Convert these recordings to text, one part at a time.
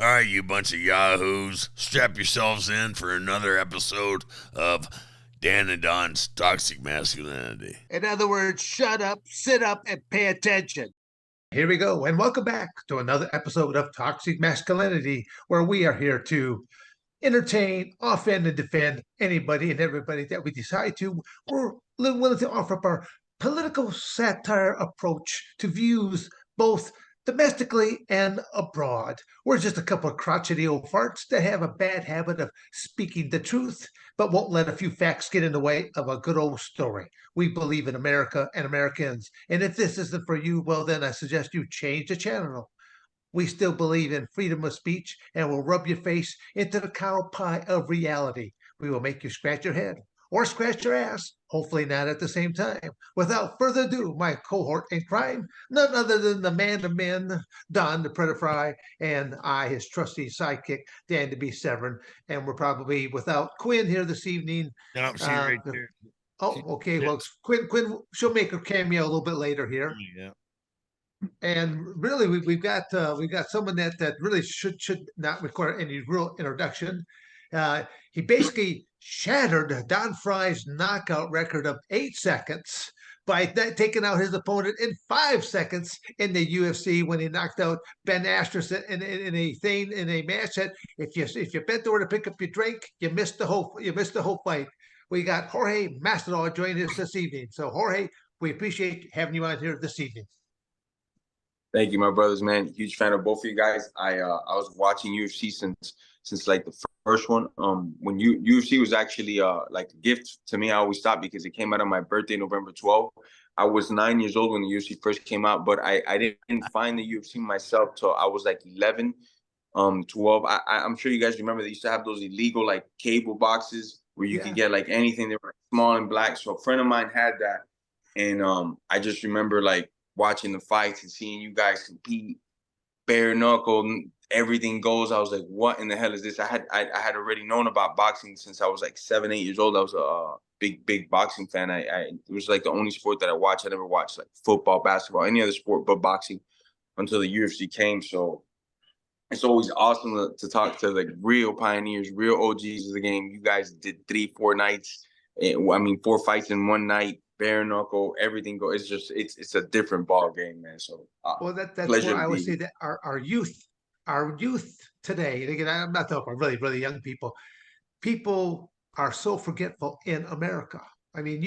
All right, you bunch of yahoos, strap yourselves in for another episode of Dan and Don's Toxic Masculinity. In other words, shut up, sit up, and pay attention. Here we go, and welcome back to another episode of Toxic Masculinity, where we are here to entertain, offend, and defend anybody and everybody that we decide to. We're willing to offer up our political satire approach to views both domestically and abroad. We're just a couple of crotchety old farts that have a bad habit of speaking the truth, but won't let a few facts get in the way of a good old story. We believe in America and Americans, and if this isn't for you, well, then I suggest you change the channel. We still believe in freedom of speech and will rub your face into the cow pie of reality. We will make you scratch your head or scratch your ass, hopefully not at the same time. Without further ado, my cohort in crime, none other than the man of men, Don the Predator Fry, and I, his trusty sidekick, Dan to be Severn. And we're probably without Quinn here this evening. Nope, she's right there. Oh, okay. Well, Quinn, she'll make her cameo a little bit later here. Yeah. And really, we've got someone that really should not require any real introduction. He basically shattered Don Fry's knockout record of 8 seconds by taking out his opponent in 5 seconds in the UFC when he knocked out Ben Askren in a match that if you bent over to pick up your drink, you missed the whole fight. We got Jorge Masvidal joining us this evening. So Jorge, we appreciate having you on here this evening. Thank you, my brothers, man. Huge fan of both of you guys. I was watching UFC since like the first one. When UFC was actually like a gift to me. I always stopped because it came out on my birthday, November 12th. I was 9 years old when the UFC first came out, but I didn't find the UFC myself till I was like 11, 12. I'm sure you guys remember they used to have those illegal like cable boxes where you could get like anything. They were small and black. So a friend of mine had that, and I just remember like watching the fights and seeing you guys compete, bare knuckle, everything goes. I was like, what in the hell is this? I had already known about boxing since I was like 7, 8 years old. I was a big boxing fan. It was like the only sport that I watched. I never watched like football, basketball, any other sport but boxing until the UFC came. So it's always awesome to talk to like real pioneers, real OGs of the game. You guys did 3-4 nights. 4 fights in one night. Bare knuckle, everything go. It's a different ball game, man. So well, that's why I always say that our youth today, and again, I'm not talking about really young people are so forgetful in America. I mean,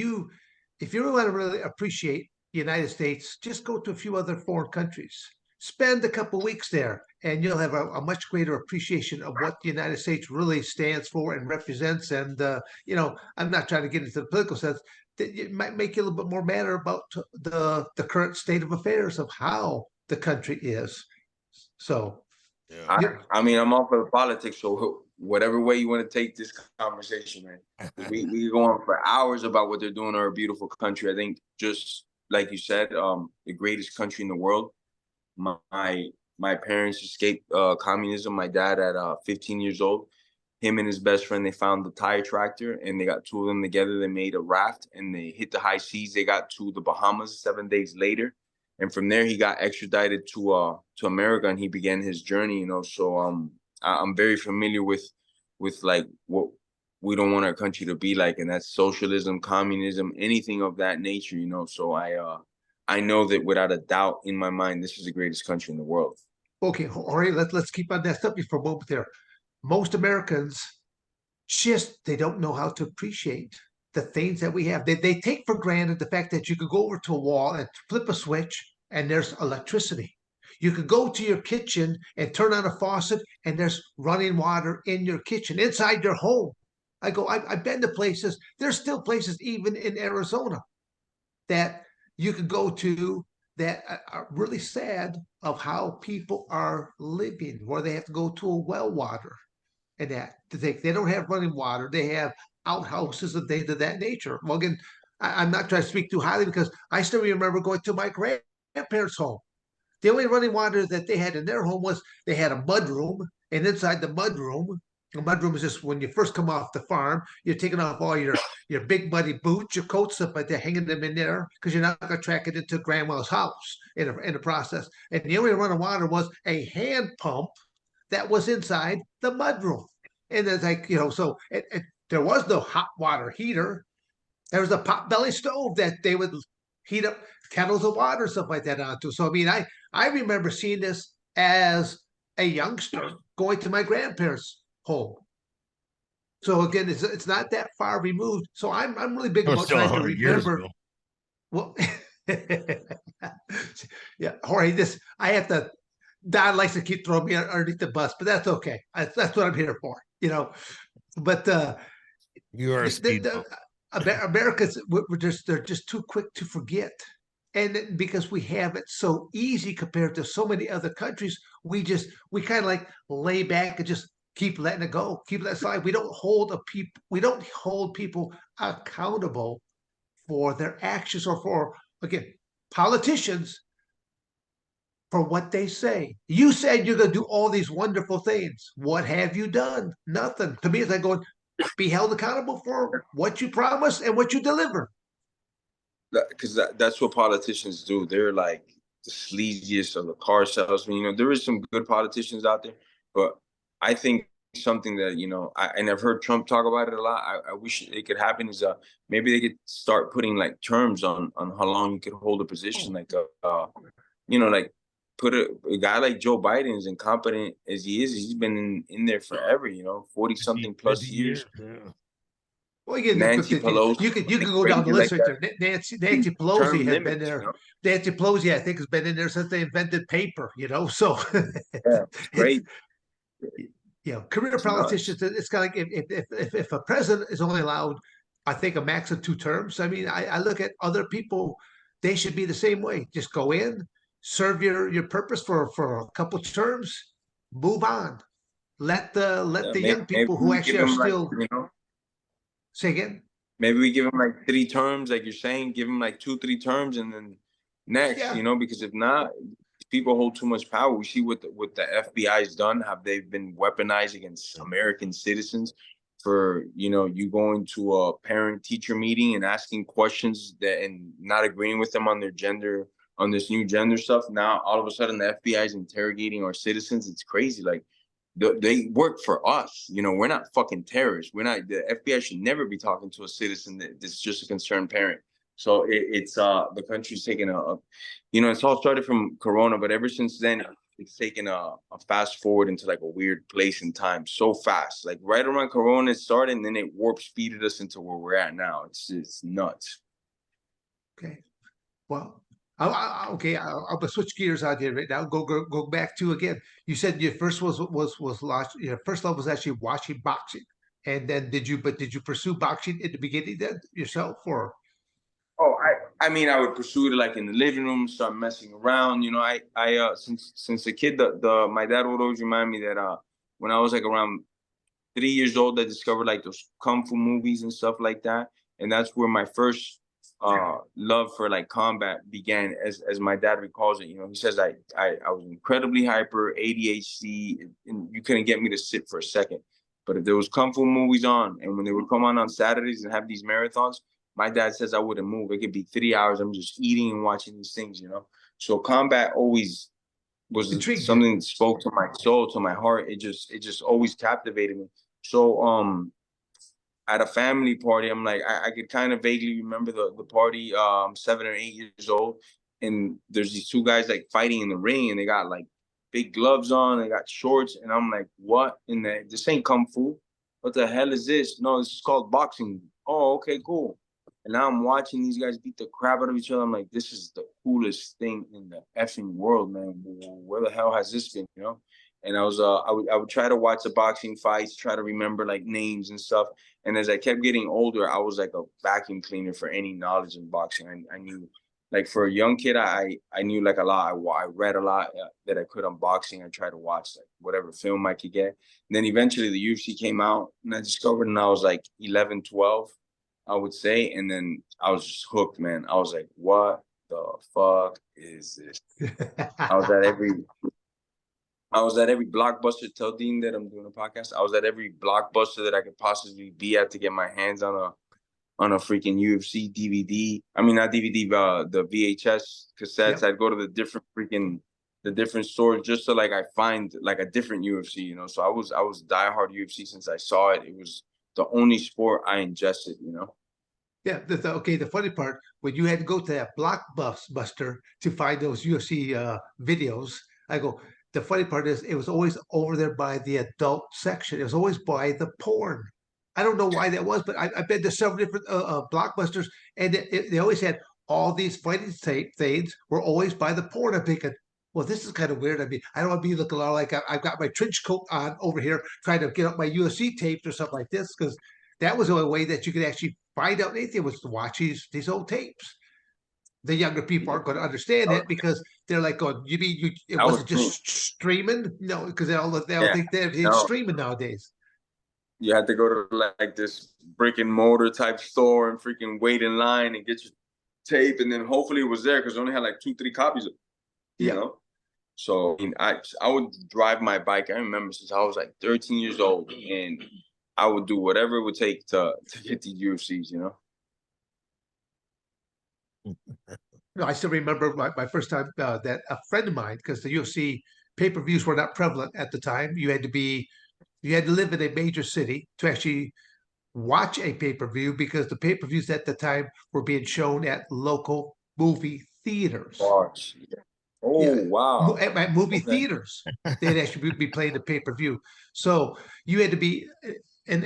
if you want to really appreciate the United States, just go to a few other foreign countries. Spend a couple weeks there, and you'll have a much greater appreciation of what the United States really stands for and represents. And I'm not trying to get into the political sense. It might make you a little bit more matter about the current state of affairs of how the country is. So, I'm all for the politics. So whatever way you want to take this conversation, man, we can go on for hours about what they're doing in our beautiful country. I think just like you said, the greatest country in the world. My parents escaped communism. My dad at 15 years old. Him and his best friend, they found the tire tractor and they got two of them together. They made a raft and they hit the high seas. They got to the Bahamas 7 days later. And from there, he got extradited to America and he began his journey, So I'm very familiar with like what we don't want our country to be like. And that's socialism, communism, anything of that nature, So I know that without a doubt in my mind, this is the greatest country in the world. Okay, all right, let's keep on that subject for a moment there. Most Americans they don't know how to appreciate the things that we have. They take for granted the fact that you could go over to a wall and flip a switch and there's electricity. You could go to your kitchen and turn on a faucet and there's running water in your kitchen, inside your home. I've been to places, there's still places even in Arizona that you could go to that are really sad of how people are living, where they have to go to a well water and that they don't have running water. They have outhouses and things of that nature. Well, again, I'm not trying to speak too highly because I still remember going to my grandparents' home. The only running water that they had in their home was they had a mud room, and inside the mudroom is just when you first come off the farm, you're taking off all your big muddy boots, your coats, stuff like that, hanging them in there because you're not going to track it into grandma's house in the process. And the only run of water was a hand pump that was inside the mudroom. And it's like, so there was no hot water heater. There was a potbelly stove that they would heat up kettles of water, stuff like that onto. So, I mean, I remember seeing this as a youngster going to my grandparents' home. So again, it's not that far removed. So I'm really big about still trying to 100 years remember. ago. Well, yeah, Jorge, I have to. Don likes to keep throwing me underneath the bus, but that's okay. That's what I'm here for, But You are a speed bump. Americans, they're just too quick to forget, and because we have it so easy compared to so many other countries, we kind of like lay back and just keep letting it go, keep letting it slide. We don't hold people accountable for their actions or for, again, politicians, for what they say. You said you're going to do all these wonderful things. What have you done? Nothing. To me, it's like going, be held accountable for what you promise and what you deliver. Because that's what politicians do. They're like the sleaziest of the car salesmen. There is some good politicians out there, but I think something that, and I've heard Trump talk about it a lot. I wish it could happen is maybe they could start putting like terms on how long you could hold a position. Like, like put a guy like Joe Biden, as incompetent as he is, he's been in there forever, 40 something plus years. Yeah. Well, yeah, Nancy Pelosi. you could go down the list right there. Nancy Pelosi has been there. Nancy Pelosi, I think, has been in there since they invented paper. So yeah, great. Career politicians. It's kind of like if a president is only allowed, I think, a max of 2 terms. I mean, I look at other people; they should be the same way. Just go in, serve your purpose for a couple of terms, move on. Let the young people who actually are still. Say again? Maybe we give him like 3 terms, like you're saying, give him like 2-3 terms and then next, because if not, people hold too much power. We see what the FBI's done, how they've been weaponized against American citizens for, you going to a parent-teacher meeting and asking questions and not agreeing with them on their gender, on this new gender stuff. Now, all of a sudden, the FBI is interrogating our citizens. It's crazy. Like, they work for us. We're not fucking terrorists. The FBI should never be talking to a citizen that's just a concerned parent. So it's the country's taking it's all started from Corona, but ever since then, it's taken a fast forward into like a weird place in time so fast. Like right around Corona it started, and then it warp speeded us into where we're at now. It's nuts. Okay. Well, I'll switch gears out here right now. Go back to, again. You said your first was your first love was actually watching boxing, and then did you pursue boxing in the beginning then yourself, or? Oh, I mean, I would pursue it like in the living room, start messing around. Since a kid, my dad would always remind me that when I was like around 3 years old, I discovered like those kung fu movies and stuff like that, and that's where my first love for like combat began, as my dad recalls it. He says I was incredibly hyper, ADHD, and you couldn't get me to sit for a second. But if there was kung fu movies on, and when they would come on Saturdays and have these marathons, my dad says I wouldn't move. It could be 3 hours. I'm just eating and watching these things, So combat always was something that spoke to my soul, to my heart. It just always captivated me. So at a family party, I'm like, I could kind of vaguely remember the party. 7 or 8 years old, and there's these 2 guys like fighting in the ring, and they got like big gloves on, they got shorts, and I'm like, what in this ain't kung fu? What the hell is this? No, this is called boxing. Oh, okay, cool. And now I'm watching these guys beat the crap out of each other. I'm like, this is the coolest thing in the effing world, man. Where the hell has this been, And I would try to watch the boxing fights, try to remember like names and stuff. And as I kept getting older, I was like a vacuum cleaner for any knowledge in boxing. I knew, like for a young kid, I knew like a lot. I read a lot that I could on boxing. I tried to watch like whatever film I could get. And then eventually the UFC came out, and I discovered, and I was like 11, 12. I would say, and then I was just hooked, man. I was like, what the fuck is this? I was at every Blockbuster. Tell Dean that I'm doing a podcast. I was at every Blockbuster that I could possibly be at to get my hands on a freaking UFC DVD. I mean, not DVD, the VHS cassettes. Yep. I'd go to the different freaking the different stores just so like I find like a different UFC, you know. So I was diehard UFC since I saw it. It was the only sport I ingested, you know. Yeah, okay. The funny part, when you had to go to that Blockbuster to find those UFC videos, I go. The funny part is, it was always over there by the adult section. It was always by the porn. I don't know why that was, but I've been to several different Blockbusters, and they always had all these fighting tape things were always by the porn. I'm thinking, well, this is kind of weird. I mean, I don't want to be looking like I've got my trench coat on over here trying to get up my UFC tapes or something like this, because that was the only way that you could actually find out anything, was to watch these old tapes. The younger people aren't going to understand it because they're like going, you mean it That was wasn't just streaming? No, because they all yeah. think they're No. streaming nowadays. You had to go to like this brick and mortar type store and freaking wait in line and get your tape, and then hopefully it was there because I only had like 2-3 copies of it, you know. So I mean, I would drive my bike. I remember since I was like 13 years old, and I would do whatever it would take to get these UFCs, you know. No, I still remember my first time that a friend of mine, because the UFC pay-per-views were not prevalent at the time. You had to live in a major city to actually watch a pay-per-view, because the pay-per-views at the time were being shown at local movie theaters. Gosh. Oh, yeah. Wow. At movie theaters, they'd actually be playing the pay-per-view. So you had to be and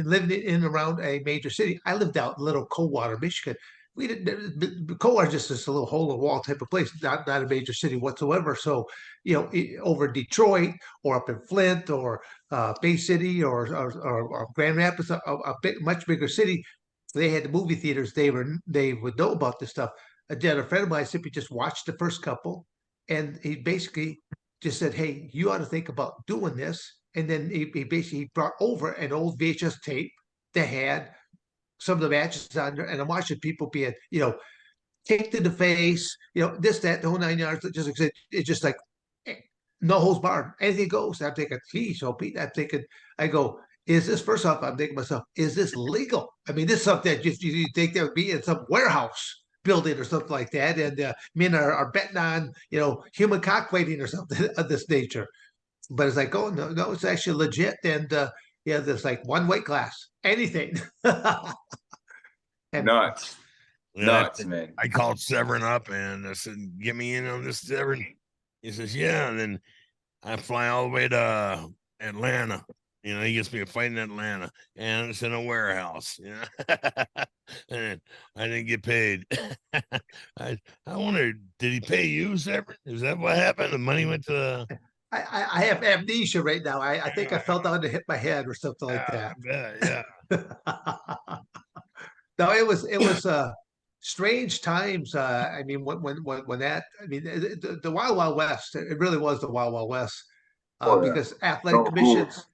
living in and around a major city. I lived out in little Coldwater, Michigan. We didn't. Coldwater just a little hole in the wall type of place, not a major city whatsoever. So, over Detroit or up in Flint or Bay City or Grand Rapids, much bigger city, they had the movie theaters. They would know about this stuff. A friend of mine simply just watched the first couple, and he basically just said, "Hey, you ought to think about doing this." And then he basically brought over an old VHS tape that had some of the matches on there, and I'm watching people being, kicked in the face, this, that, the whole 9 yards. It's just like no holds barred, anything goes. I'm thinking, geez, so Pete, I go, is this, first off, I'm thinking to myself, is this legal? I mean, this is something that you think that would be in some warehouse building or something like that, and men are betting on, human cockfighting or something of this nature. But it's like, oh, no, it's actually legit. And there's like one weight class, anything. And nuts. Nuts, man. I called Severn up and I said, get me in on this, Severn. He says, yeah. And then I fly all the way to Atlanta. He gets me a fight in Atlanta, and it's in a warehouse. And I didn't get paid. I wonder, did he pay you, Severn? Is that what happened? The money went to I have amnesia right now. I think I fell down to hit my head or something like that. Yeah. No, it was strange times. I mean, when that, I mean, the Wild Wild West, it really was the Wild Wild West, because athletic commissions,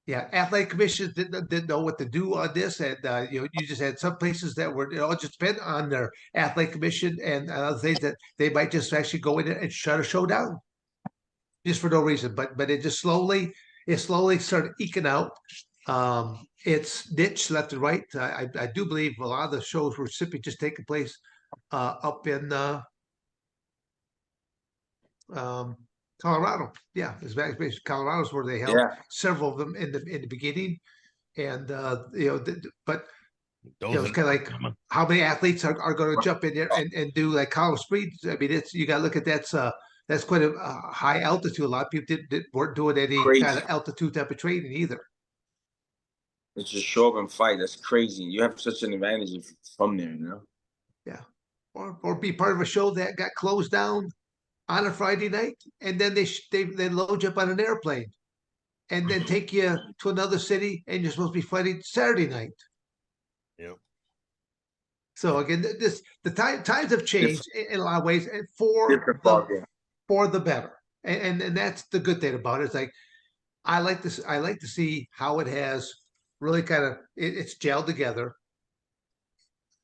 athletic commissions didn't know what to do on this, and you just had some places that were just bent on their athletic commission, and other things that they might just actually go in and shut a show down just for no reason. But it slowly started eking out its niche left and right. I do believe a lot of the shows were simply just taking place up in Colorado. Yeah, it's basically Colorado's where they held several of them in the beginning, and but it's kind of like how many athletes are going to jump in there and do like college speed. I mean, you got to look at that's quite a high altitude. A lot of people weren't doing any kind of altitude type of training either. It's just show up and fight. That's crazy. You have such an advantage from there, Yeah, or be part of a show that got closed down on a Friday night, and then they load you up on an airplane, and then take you to another city, and you're supposed to be fighting Saturday night. Yeah. So again, the times have changed in a lot of ways, and for the better, and that's the good thing about it. It's like I like to see how it has really kind of it's gelled together.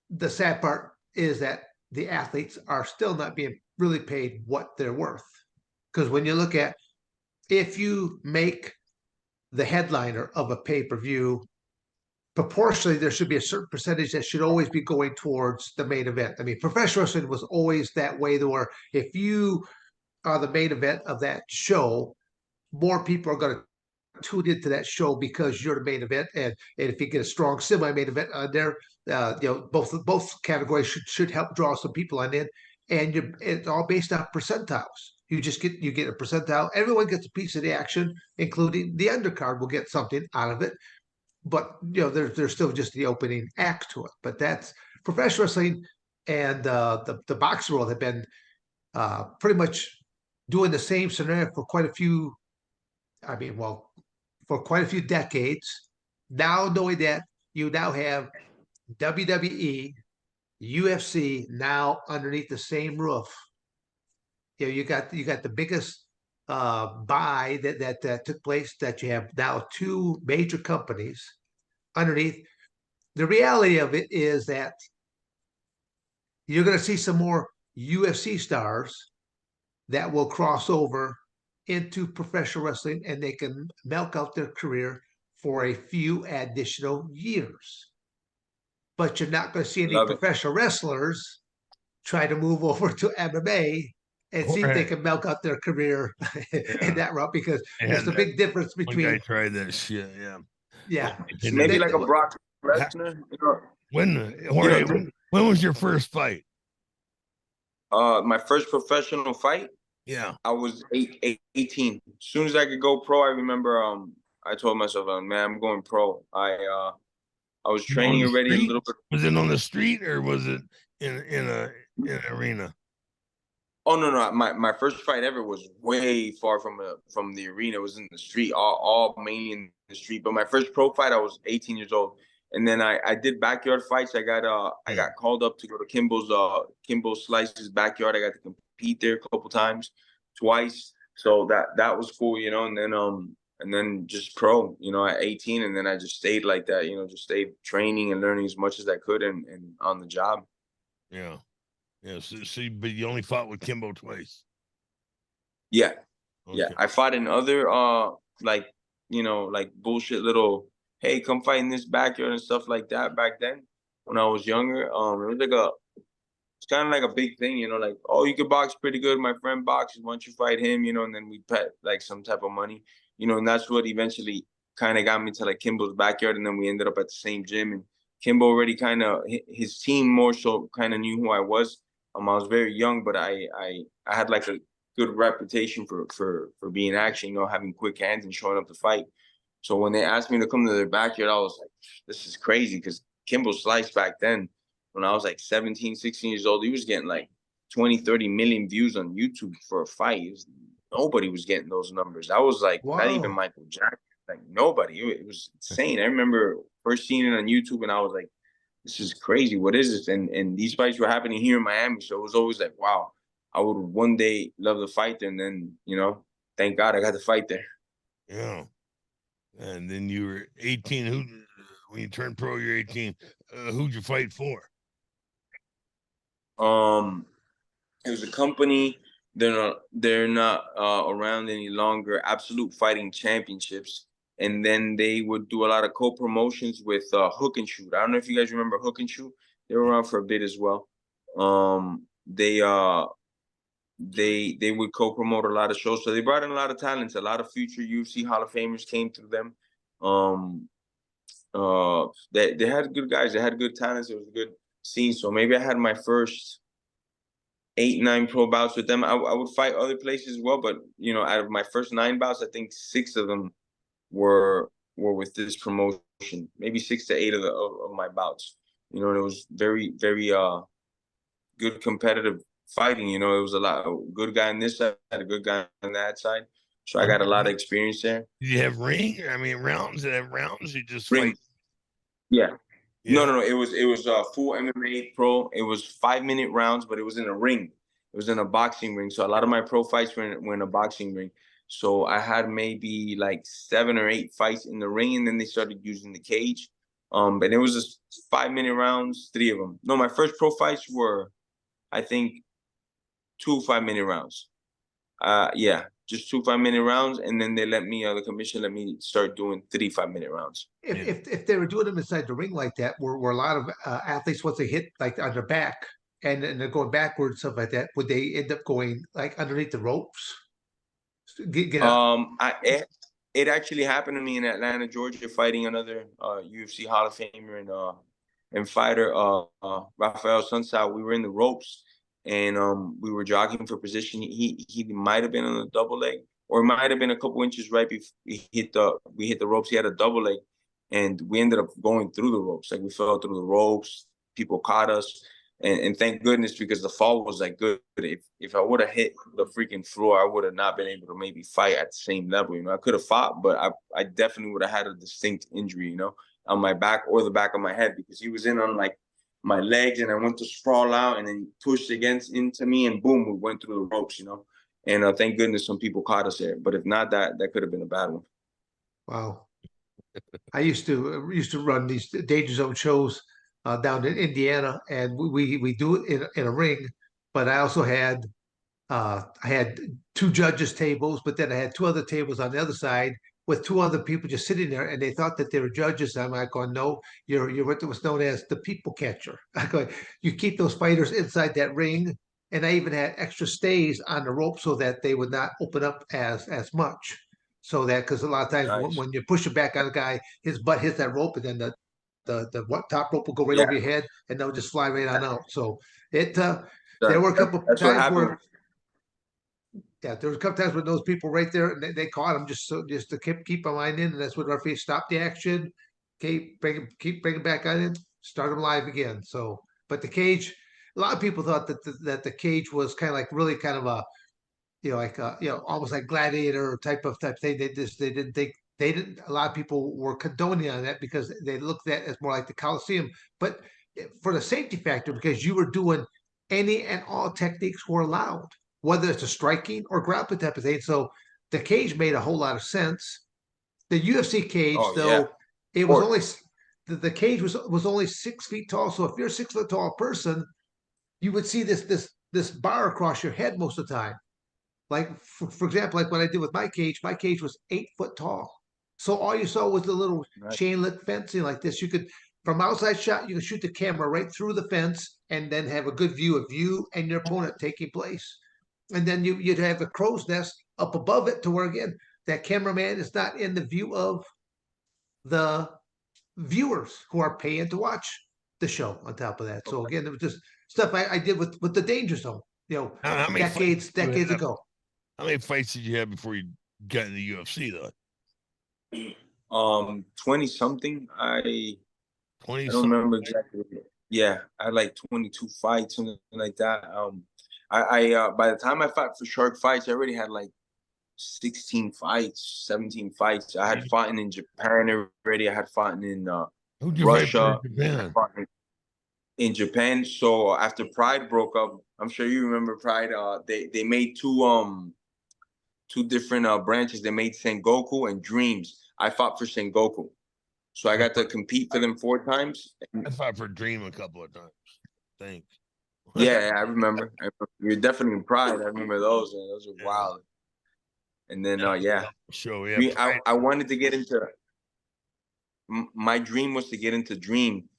The sad part is that the athletes are still not being really paid what they're worth, because when you look at, if you make the headliner of a pay-per-view, proportionally there should be a certain percentage that should always be going towards the main event. I mean, professional wrestling was always that way, where if you are the main event of that show, more people are going to tune into that show because you're the main event. And if you get a strong semi-main event on there, both categories should help draw some people on in. And it's all based on percentiles. You get a percentile. Everyone gets a piece of the action, including the undercard will get something out of it. But there's still just the opening act to it. But that's professional wrestling, and the boxing world have been pretty much doing the same scenario for quite a few. I mean, well, for quite a few decades. Now knowing that you now have WWE, UFC now underneath the same roof. You got the biggest buy that took place, that you have now two major companies underneath. The reality of it is that you're going to see some more UFC stars that will cross over into professional wrestling, and they can milk out their career for a few additional years. But you're not going to see any professional wrestlers try to move over to MMA and see if they can milk out their career in that route, because there's a big difference between. I tried that shit, yeah. So maybe like a Brock Lesnar. When was your first fight? My first professional fight. Yeah, I was 18. As soon as I could go pro, I remember I told myself, man, I'm going pro. I was training already a little bit. Was it on the street or was it in an arena? Oh no. My first fight ever was way far from the arena. It was in the street, all mainly in the street. But my first pro fight, I was 18 years old. And then I did backyard fights. I got called up to go to Kimbo Slice's backyard. I got to compete there a couple times, twice. So that was cool, and then just pro, at 18, and then I just stayed like that, just stayed training and learning as much as I could and on the job. Yeah. So but you only fought with Kimbo twice. Yeah. Okay. Yeah. I fought in other like bullshit little, hey, come fight in this backyard and stuff like that back then when I was younger. It was it's kind of like a big thing, like, oh, you can box pretty good. My friend boxes. Why don't you fight him? And then we pet like some type of money, and that's what eventually kind of got me to like Kimbo's backyard. And then we ended up at the same gym, and Kimbo already kind of, his team more so kind of knew who I was. I was very young, but I had like a good reputation for being action, having quick hands and showing up to fight. So when they asked me to come to their backyard, I was like, this is crazy, because Kimbo Slice back then, when I was like 17, 16 years old, he was getting like 20, 30 million views on YouTube for a fight. Nobody was getting those numbers. I was like, wow. Not even Michael Jackson, like nobody. It was insane. I remember first seeing it on YouTube and I was like, this is crazy. What is this? And these fights were happening here in Miami. So it was always like, wow, I would one day love to fight there. And then, thank God I got to fight there. Yeah. And then you were 18. When you turned pro, you're 18. Who'd you fight for? It was a company. They're not around any longer. Absolute Fighting Championships, and then they would do a lot of co-promotions with Hook and Shoot. I don't know if you guys remember Hook and Shoot. They were around for a bit as well. They would co-promote a lot of shows, so they brought in a lot of talents. A lot of future UFC Hall of Famers came through them. They had good guys. They had good talents. It was a good scene. So maybe I had my first 8, 9 pro bouts with them. I would fight other places as well, but out of my first 9 bouts, I think 6 of them were with this promotion. Maybe 6 to 8 of my bouts. And it was very, very good competitive fighting. It was a lot of good guy on this side, a good guy on that side. So I got a lot of experience there. Did you have rounds? Did you have rounds? You just fight? Yeah. No. It was full MMA pro. It was 5-minute rounds, but it was in a ring. It was in a boxing ring. So a lot of my pro fights were in a boxing ring. So I had maybe like 7 or 8 fights in the ring, and then they started using the cage. And it was just 5-minute rounds, 3 of them. No, my first pro fights were, I think, 2 5-minute rounds. Just 2 5-minute rounds, and then they let me, the commission let me start doing 3 5-minute rounds. If they were doing them inside the ring like that, were a lot of athletes, once they hit like on their back, and they're going backwards, stuff like that, would they end up going like underneath the ropes? Get up. It actually happened to me in Atlanta, Georgia, fighting another UFC Hall of Famer and fighter, Rafael Sunsao. We were in the ropes, and we were jogging for position. He might have been on a double leg, or it might have been a couple inches right before we hit the ropes. He had a double leg, and we ended up going through the ropes. Like, we fell through the ropes. People caught us. And thank goodness, because the fall was like good. If I would have hit the freaking floor, I would have not been able to maybe fight at the same level. You know, I could have fought, but I definitely would have had a distinct injury, you know, on my back or the back of my head, because he was in on like my legs, and I went to sprawl out, and then he pushed into me, and boom, we went through the ropes, you know. And thank goodness some people caught us there. But if not, that could have been a bad one. Wow. I used to run these danger zone shows down in Indiana, and we do it in a ring. But I also had I had two judges tables, but then I had two other tables on the other side with two other people just sitting there, and they thought that they were judges. I'm like, going, no, you're what was known as the people catcher. I go, you keep those fighters inside that ring, and I even had extra stays on the rope so that they would not open up as much. So that, because a lot of times Nice. when you push it back on a guy, his butt hits that rope, and then the top rope will go right Yeah. over your head, and they'll just fly right on out. So it there were a couple That's what times happened. where there was a couple times with those people right there, and they caught him just to keep a line in, and that's what our referee stopped the action, keep bringing back on in, start him live again. So, but the cage, a lot of people thought that the cage was kind of like really kind of a like almost like gladiator type thing. They didn't think they didn't. A lot of people were condoning on that because they looked at it as more like the Coliseum, but for the safety factor, because you were doing any and all techniques were allowed, whether it's a striking or grappling type of thing. So the cage made a whole lot of sense. The UFC cage, Oh, yeah. though, it was only the cage was only 6 feet tall. So if you're a 6 foot tall person, you would see this bar across your head most of the time. Like for example, like what I did with my cage was 8 foot tall. So all you saw was the little Nice. chain link fencing like this. You could, from outside shot, you could shoot the camera right through the fence and then have a good view of you and your opponent taking place. And then you'd have a crow's nest up above it to where, again, that cameraman is not in the view of the viewers who are paying to watch the show on top of that. So again, it was just stuff I did with the danger zone, How many decades ago. How many fights did you have before you got in the UFC though? 20 something. I 20 don't remember exactly. Yeah, I had like 22 fights, something like that. I by the time I fought for Shark Fights, I already had like 16 fights, 17 fights. I had fought in Japan already. I had fought in Who'd you Russia. fight for in Japan? In Japan. So after Pride broke up, I'm sure you remember Pride. They made two different branches. They made Sengoku and Dreams. I fought for Sengoku, so I got to compete for them 4 times. I fought for Dream a couple of times. Thanks. Yeah, I remember. You're definitely in Pride. I remember those. And those were wild. And then yeah. Show yeah. I wanted to get into. My dream was to get into Dream.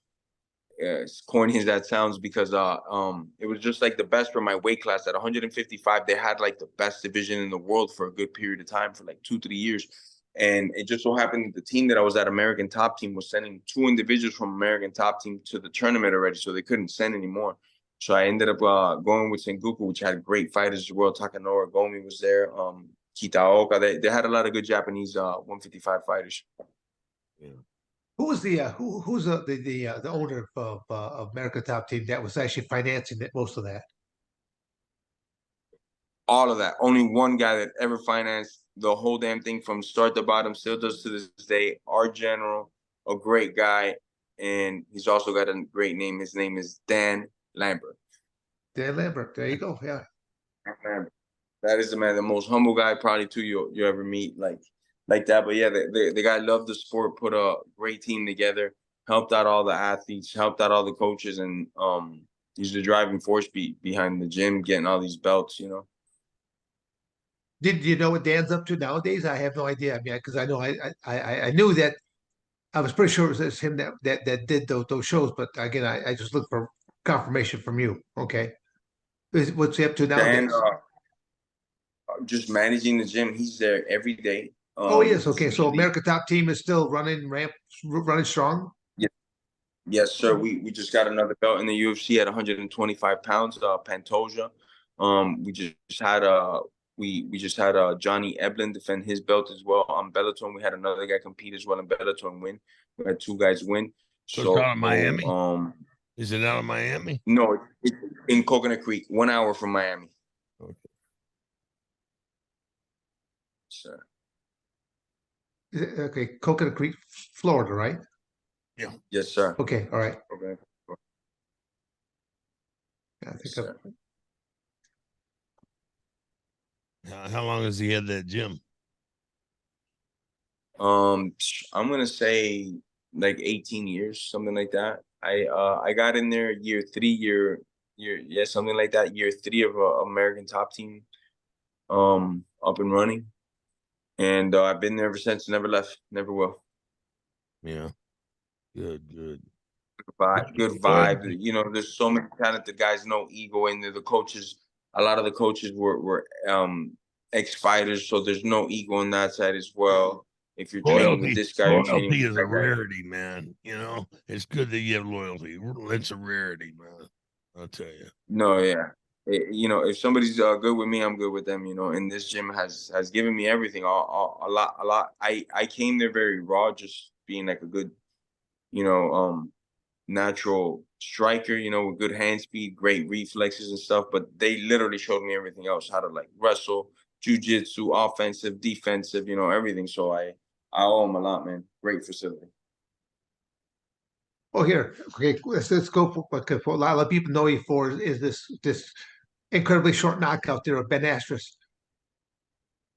As corny as that sounds, because it was just like the best for my weight class at 155. They had like the best division in the world for a good period of time, for like 2-3 years. And it just so happened that the team that I was at, American Top Team, was sending 2 individuals from American Top Team to the tournament already, so they couldn't send anymore. So I ended up going with Sengoku, which had great fighters as well. Takanori Gomi was there, Kitaoka. They had a lot of good Japanese 155 fighters. Yeah. Who was who's the owner of American Top Team that was actually financing most of that? All of that. Only one guy that ever financed the whole damn thing from start to bottom, still does to this day. Our general, a great guy, and he's also got a great name. His name is Dan Lambert. Dan Lambert. There you go. Yeah. That is the man, the most humble guy probably too you ever meet like that. But yeah, the guy loved the sport, put a great team together, helped out all the athletes, helped out all the coaches, and he's the driving force behind the gym, getting all these belts, you know. Did you know what Dan's up to nowadays? I have no idea. I mean, because I know I knew that. I was pretty sure it was him that did those shows, but again, I just looked for confirmation from you. Okay. What's he up to Dan, nowadays? just managing the gym. He's there every day. Oh, yes. Okay. So Usually, America Top Team is still running strong. yeah, yes, sir. We just got another belt in the UFC at 125 pounds. Pantoja. We just had we just had Johnny Eblen defend his belt as well on Bellator. We had another guy compete as well in Bellator and win. We had two guys win. So it's out of Miami? um, Is it out of Miami? no, it's in Coconut Creek, 1 hour from Miami. Okay. Sir. Okay. Coconut Creek, Florida, right? Yeah. Yes, sir. Okay. All right. Okay. I think Yes, sir. How long has he had that gym? I'm gonna say like 18 years, something like that. I got in there year 3, yeah, something like that. Year 3 of American Top Team, up and running, and I've been there ever since. Never left, never will. Yeah. Good. Good vibe. You know, there's so many talented guys, no ego in there. The coaches, a lot of the coaches were ex-fighters, so there's no ego on that side as well. If you're training with this guy, you're training Loyalty with is that a guy. rarity, man. You know, it's good that you have loyalty. It's a rarity, man. I'll tell you. No, yeah. You know, if somebody's good with me, I'm good with them. You know, and this gym has given me everything, a lot. I came there very raw, just being like a good, you know, natural striker. You know, with good hand speed, great reflexes and stuff. But they literally showed me everything else, how to like wrestle, jujitsu, offensive, defensive. You know, everything. So I owe them a lot, man. Great facility. Oh, here. Okay. Let's go for a lot of people know you for is this incredibly short knockout there of Ben Askren.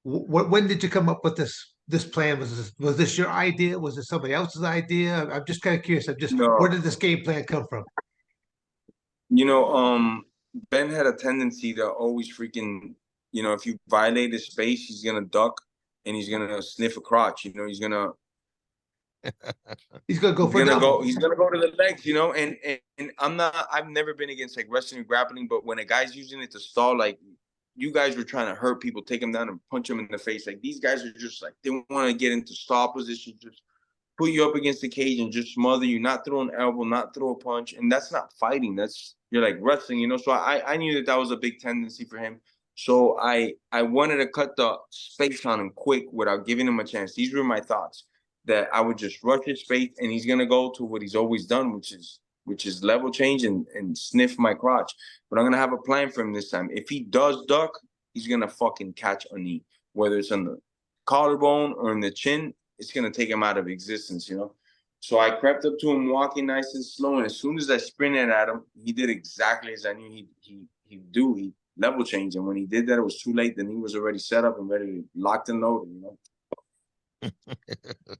When did you come up with this plan? Was this your idea? Was it somebody else's idea? I'm just kind of curious. Where No, did this game plan come from? you know, Ben had a tendency to always freaking, you know, if you violate his space, he's gonna duck and he's gonna sniff a crotch. You know, He's gonna go for a double. he's gonna go to the legs. You know, and I've never been against like wrestling or grappling, but when a guy's using it to stall, like you guys were trying to hurt people, take them down and punch them in the face. Like these guys are just like they want to get into stall position, just put you up against the cage and just smother you, not throw an elbow, not throw a punch. And that's not fighting. You're like wrestling, you know? So I knew that was a big tendency for him. So I wanted to cut the space on him quick without giving him a chance. These were my thoughts, that I would just rush his space and he's going to go to what he's always done, which is level change and sniff my crotch. But I'm going to have a plan for him this time. If he does duck, he's going to fucking catch a knee, whether it's on the collarbone or in the chin. It's going to take him out of existence, you know? So I crept up to him, walking nice and slow. And as soon as I sprinted at him, he did exactly as I knew he'd do. He level changed. And when he did that, it was too late. Then he was already set up and ready to locked and loaded, you know?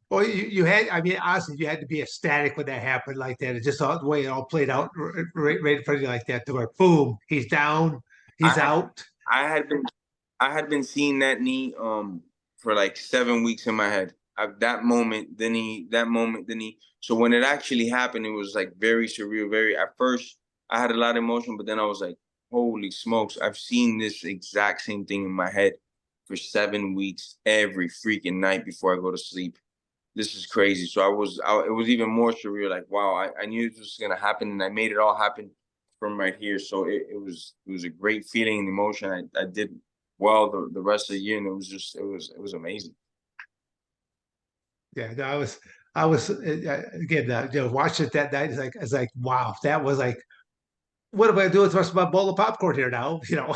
Well, you had, I mean, honestly, you had to be ecstatic when that happened like that. It just all the way it all played out right in front of you like that. To where, boom, he's down, he's out. I had been seeing that knee for like 7 weeks in my head. That moment, then he. So when it actually happened, it was like very surreal. At first, I had a lot of emotion, but then I was like, "Holy smokes! I've seen this exact same thing in my head for 7 weeks, every freaking night before I go to sleep. This is crazy." So it was even more surreal. Like, wow, I knew this was gonna happen, and I made it all happen from right here. So it was a great feeling and emotion. I did well the rest of the year, and it was amazing. Yeah, no, I was again, watching it that night. It's like, wow, that was like, what am I doing with the rest of my bowl of popcorn here now? You know,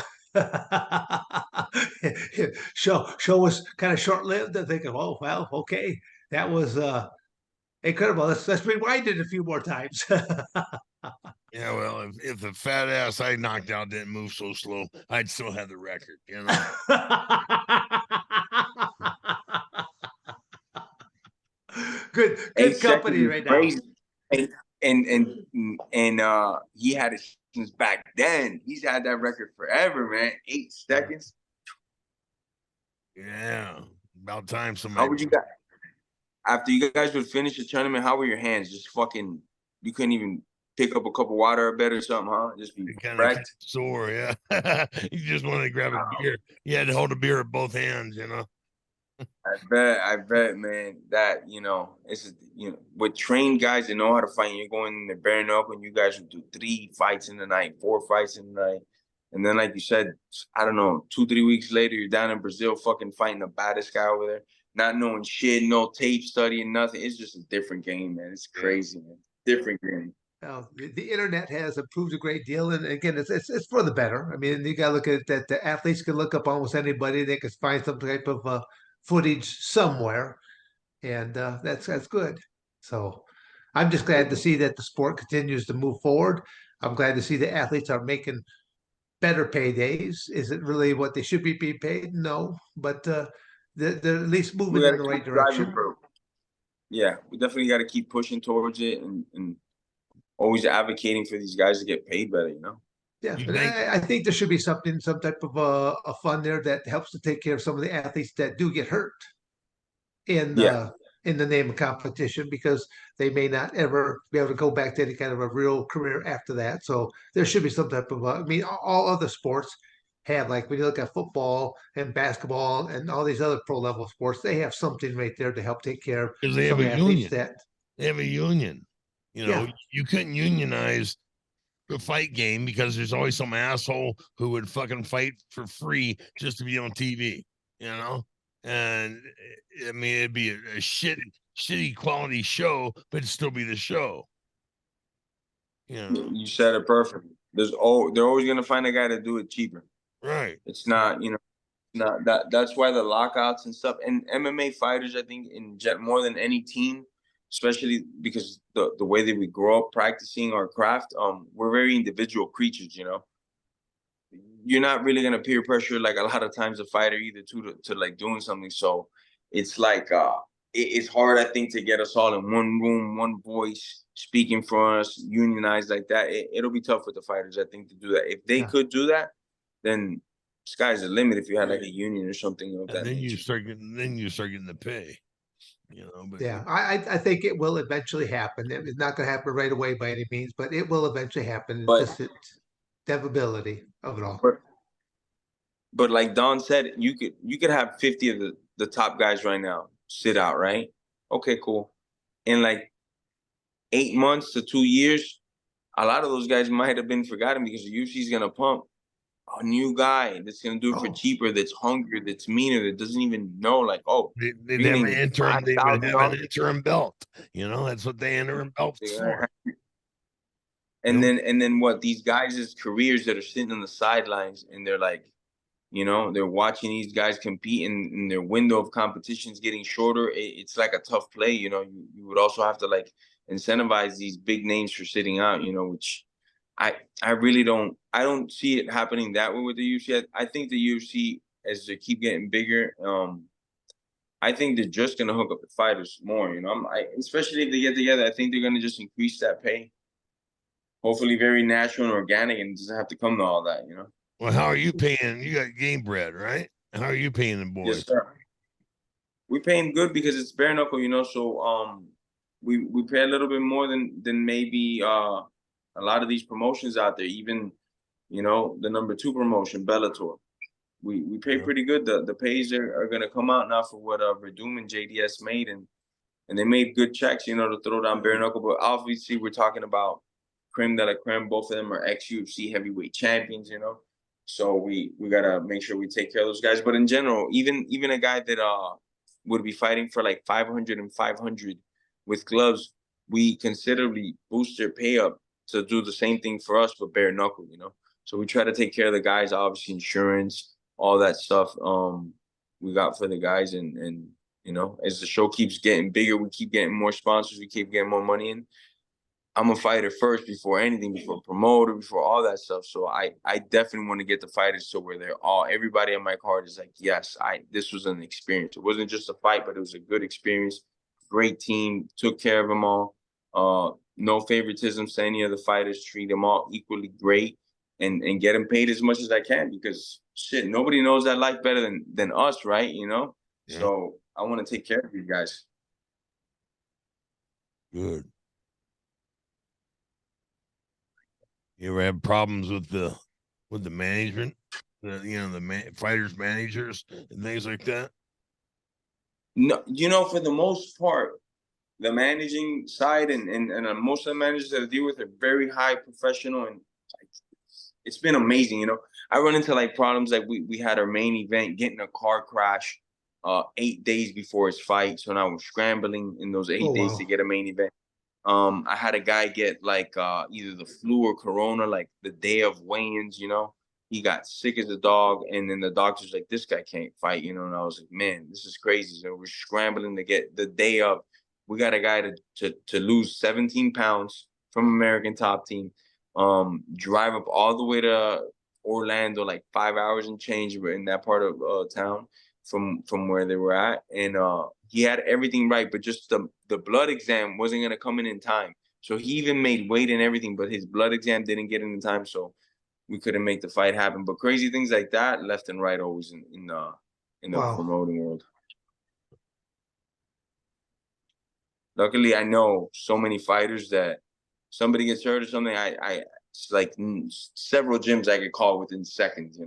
show was kind of short lived. I'm thinking, oh well, okay, that was incredible. Let's rewind it a few more times. Yeah, well, if the fat ass I knocked out didn't move so slow, I'd still have the record, you know. Good company right now. And he had it since back then. He's had that record forever, man. 8 seconds. Yeah, about time somebody. How would you guys, after you guys would finish the tournament, how were your hands? Just fucking, you couldn't even pick up a cup of water or bed or something, huh? Just be Kind of wrecked. sore, yeah. You just want to grab a beer. You had to hold a beer with both hands, you know. I bet, man, that, it's, with trained guys that know how to fight, you're going in there bare knuckle, and you guys will do 3 fights in the night, 4 fights in the night. And then, like you said, I don't know, 2-3 weeks later, you're down in Brazil fucking fighting the baddest guy over there, not knowing shit, no tape studying, nothing. It's just a different game, man. It's crazy, man. Different game. Well, the internet has improved a great deal, and again, it's for the better. I mean, you got to look at that. The athletes can look up almost anybody; they can find some type of footage somewhere, and that's good. So, I'm just glad to see that the sport continues to move forward. I'm glad to see the athletes are making better paydays. Is it really what they should be being paid? No, but they're at least We moving got in to the right keep driving direction. for. Yeah, we definitely got to keep pushing towards it and always advocating for these guys to get paid better, Yeah, You and think I think there should be something, some type of a fund there that helps to take care of some of the athletes that do get hurt in Yeah. in the name of competition because they may not ever be able to go back to any kind of a real career after that. So there should be some type of, I mean, all other sports have, like when you look at football and basketball and all these other pro level sports, they have something right there to help take care of because they have some a athletes union. that, They have a union. You know, yeah, you couldn't unionize the fight game because there's always some asshole who would fucking fight for free just to be on TV, you know? And I mean, it'd be a shitty quality show, but it'd still be the show. You know, You said it perfectly. They're always gonna find a guy to do it cheaper. right. It's not, not that's why the lockouts and stuff, and MMA fighters, I think, more than any team, especially because the way that we grow up practicing our craft, we're very individual creatures, You're not really gonna peer pressure like a lot of times a fighter either to like doing something. So it's like it's hard, I think, to get us all in one room, one voice speaking for us, unionized like that. It'll be tough with the fighters, I think, to do that. If they yeah. could do that, then sky's the limit. If you had like a union or something of And that then you nature. start getting the pay, but Yeah, I think it will eventually happen. It's not going to happen right away by any means, but it will eventually happen. It's But just the inevitability of it all. but but like Don said, you could have 50 of the top guys right now sit out, right? Okay, cool. In like 8 months to 2 years, a lot of those guys might have been forgotten because the UFC is gonna pump a new guy that's gonna do it for Oh, cheaper, that's hungrier, that's meaner, that doesn't even know, like, oh, they'd you're have gonna an give me interim. five They would thousand have an dollars, interim belt. That's what they interim belts for. and then what? These guys' careers that are sitting on the sidelines, and they're like, they're watching these guys compete, and their window of competition is getting shorter. It's like a tough play. You would also have to like incentivize these big names for sitting out. Which I really don't see it happening that way with the UFC. I think the UFC, as they keep getting bigger, I think they're just gonna hook up the fighters more. Especially if they get together, I think they're gonna just increase that pay. Hopefully, very natural and organic, and it doesn't have to come to all that. Well, how are you paying? You got Gamebred, right? How are you paying the Yes, boys? sir. We pay him good because it's bare knuckle, So we pay a little bit more than maybe a lot of these promotions out there. Even the number 2 promotion, Bellator. We pay pretty good. The pays are gonna come out now for what Verdum and JDS made, and they made good checks, to throw down bare knuckle. But obviously, we're talking about creme de la creme. Both of them are ex-UFC heavyweight champions, So we gotta make sure we take care of those guys. But in general, even a guy that would be fighting for like 500 and 500 with gloves, we considerably boost their pay up to do the same thing for us, but bare knuckle, So we try to take care of the guys, obviously insurance, all that stuff. We got for the guys, and as the show keeps getting bigger, we keep getting more sponsors, we keep getting more money in. I'm a fighter first before anything, before a promoter, before all that stuff. So I definitely want to get the fighters to where everybody on my card is like, yes, this was an experience. It wasn't just a fight, but it was a good experience. Great team, took care of them all. No favoritism to any of the fighters, treat them all equally great, and get them paid as much as I can, because shit, nobody knows that life better than us, right? Yeah. So I want to take care of you guys. Good. You ever have problems with the management, fighters managers and things like that? No, for the most part, the managing side and most of the managers that I deal with are very high professional, and it's been amazing. I run into like problems like we had our main event getting a car crash 8 days before his fight. So now we're scrambling in those 8 days to get a main event. I had a guy get like either the flu or corona like the day of weigh-ins. He got sick as a dog, and then the doctor's like, this guy can't fight, and I was like, man, this is crazy. So we're scrambling to get the day of. We got a guy to lose 17 pounds from American Top Team, drive up all the way to Orlando, like 5 hours and change in that part of town from where they were at. And he had everything right, but just the blood exam wasn't going to come in time. So he even made weight and everything, but his blood exam didn't get in time. So we couldn't make the fight happen. But crazy things like that, left and right, always in the promoting world. Luckily, I know so many fighters that somebody gets hurt or something. It's like several gyms I could call within seconds.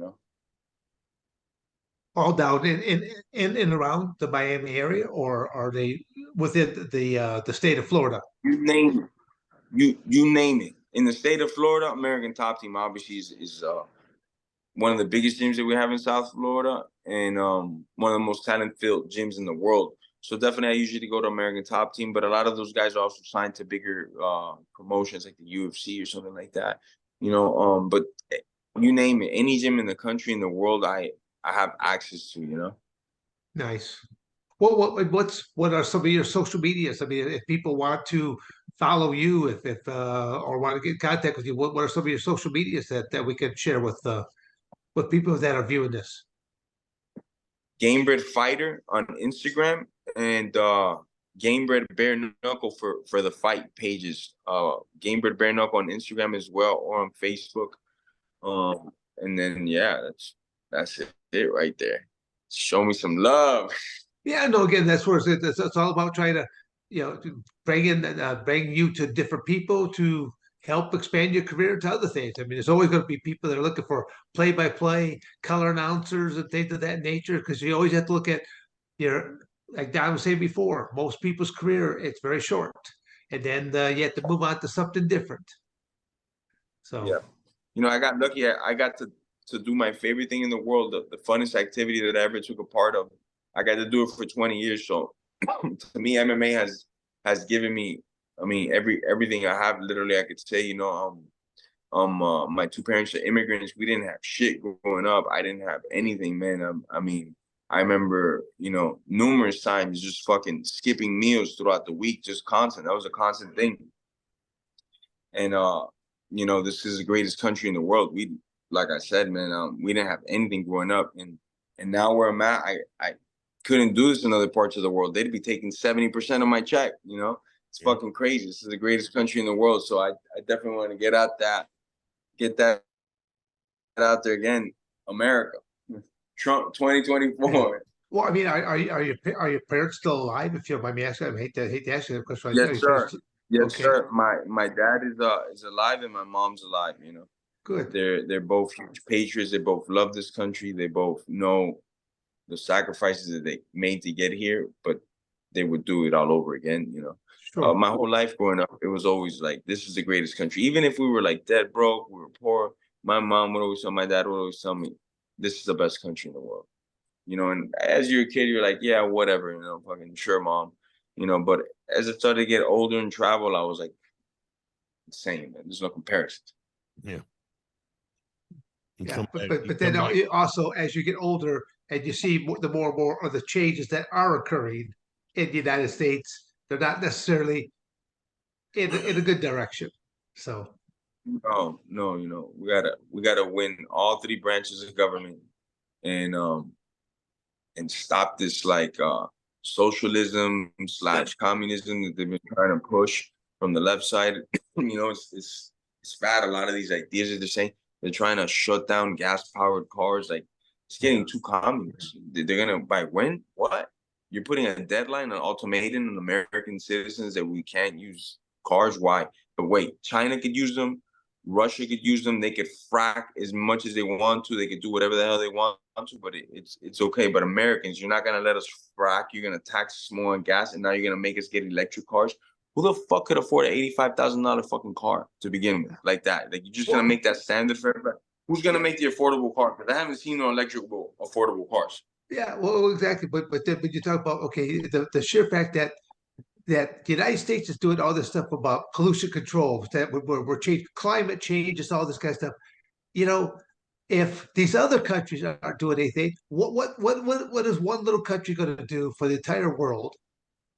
All down in around the Miami area, or are they within the state of Florida? You name it. You name it. In the state of Florida, American Top Team obviously is one of the biggest gyms that we have in South Florida, and one of the most talent-filled gyms in the world. So definitely, I usually go to American Top Team, but a lot of those guys are also signed to bigger promotions like the UFC or something like that. But you name it, any gym in the country, in the world, I have access to. Nice. What are some of your social medias? I mean, if people want to follow you, if or want to get in contact with you, what are some of your social medias that we can share with people that are viewing this? Gamebred Fighter on Instagram, and Gamebred Bare Knuckle for the fight pages. Gamebred Bare Knuckle on Instagram as well, or on Facebook. And then that's it right there. Show me some love. Yeah, no, again, that's where it's all about trying to, to bring you to different people to help expand your career to other things. I mean, there's always going to be people that are looking for play-by-play, color announcers, and things of that nature, because you always have to look at like Don was saying before, most people's career, it's very short. And then you have to move on to something different. So, yeah. I got lucky. I got to do my favorite thing in the world, the funnest activity that I ever took a part of. I got to do it for 20 years. So to me, MMA has given me, I mean, everything I have. Literally, I could say, my two parents are immigrants. We didn't have shit growing up. I didn't have anything, man. I mean, I remember, numerous times just fucking skipping meals throughout the week, just constant. That was a constant thing. And this is the greatest country in the world. Like I said, man, we didn't have anything growing up, and now where I'm at, I couldn't do this in other parts of the world. They'd be taking 70% of my check. It's fucking crazy. This is the greatest country in the world. So I definitely want to get that out there again. America, Trump 2024. Well, I mean, are your parents still alive? If you don't mind me asking, I hate to ask you that question. Yes, sir. Yes, okay. sir. My dad is alive and my mom's alive. Good. They're both huge patriots. They both love this country. They both know the sacrifices that they made to get here, but they would do it all over again. Sure. My whole life growing up, it was always like, this is the greatest country. Even if we were like dead broke, we were poor, my mom would always tell, my dad would always tell me, this is the best country in the world. And as you're a kid, you're like, yeah, whatever, fucking sure, mom. But as I started to get older and travel, I was like, insane, man. There's no comparison. Yeah. Yeah, but then also as you get older and you see the more and more of the changes that are occurring in the United States, they're not necessarily in a good direction. So no, we gotta win all three branches of government and stop this like socialism / communism that they've been trying to push from the left side. It's bad. A lot of these ideas that they're saying. They're trying to shut down gas-powered cars. Like, it's getting too communist. They're gonna by when? What? You're putting a deadline, an ultimatum on American citizens that we can't use cars. Why? But wait, China could use them. Russia could use them. They could frack as much as they want to. They could do whatever the hell they want to, but it's okay. But Americans, you're not gonna let us frack. You're gonna tax us more on gas, and now you're gonna make us get electric cars. Who the fuck could afford an $85,000 fucking car to begin with, like that? Like, you're just gonna make that standard for everybody. Who's gonna make the affordable car? Because I haven't seen no electrical affordable cars. Yeah, well, exactly. But then when you talk about, okay, the sheer fact that the United States is doing all this stuff about pollution control, that we're changing climate change, just all this kind of stuff. You know, if these other countries aren't doing anything, what is one little country going to do for the entire world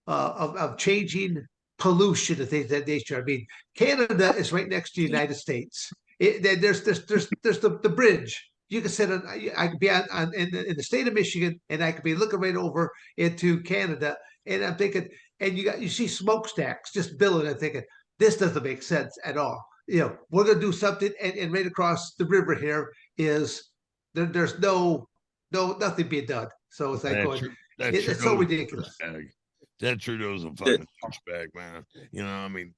of changing pollution and things of that nature? I mean, Canada is right next to the United States. There's the bridge. You can sit on. I could be in the state of Michigan, and I could be looking right over into Canada, and I'm thinking, and you see smokestacks just billowing. I'm thinking, this doesn't make sense at all. You know, we're going to do something, and right across the river here is there's nothing being done. So it's like it's so ridiculous. That Trudeau's a fucking douchebag, man. You know, I mean,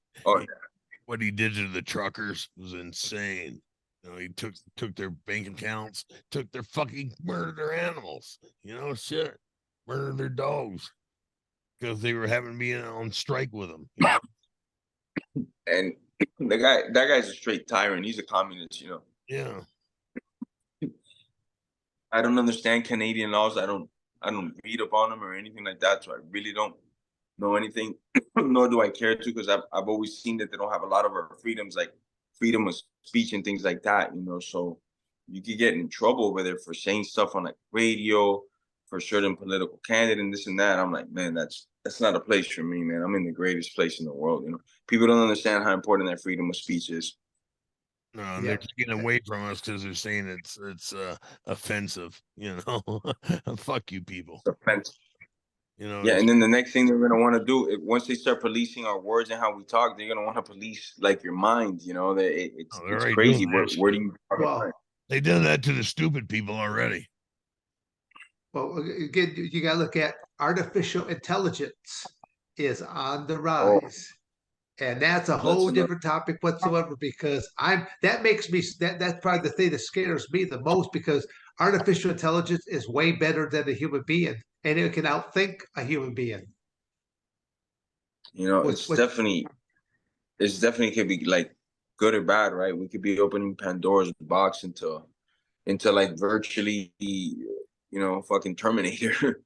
what he did to the truckers was insane. You know, he took their bank accounts, took their fucking murdered their animals. You know, shit, murdered their dogs because they were having me on strike with them. You know? And that guy's a straight tyrant. He's a communist. You know. Yeah. I don't understand Canadian laws. I don't read up on them or anything like that. So I really don't know anything, nor do I care to, because I've always seen that they don't have a lot of our freedoms, like freedom of speech and things like that, you know. So you could get in trouble over there for saying stuff on like radio for certain political candidate and this and that. I'm like, man, that's not a place for me, man. I'm in the greatest place in the world, you know. People don't understand how important that freedom of speech is. No, they're taking away from us because they're saying it's offensive, you know. Fuck you people. It's offensive. You know, yeah, and then the next thing they're gonna want to do, once they start policing our words and how we talk, they're gonna want to police like your mind. You know, it's crazy. Where do you? Well, they did that to the stupid people already. Well, again, you got to look at artificial intelligence is on the rise. And that's a whole different topic whatsoever, because that's probably the thing that scares me the most, because artificial intelligence is way better than a human being, and it can outthink a human being. You know, it's definitely could be like good or bad, right? We could be opening Pandora's box into like virtually, you know, fucking Terminator.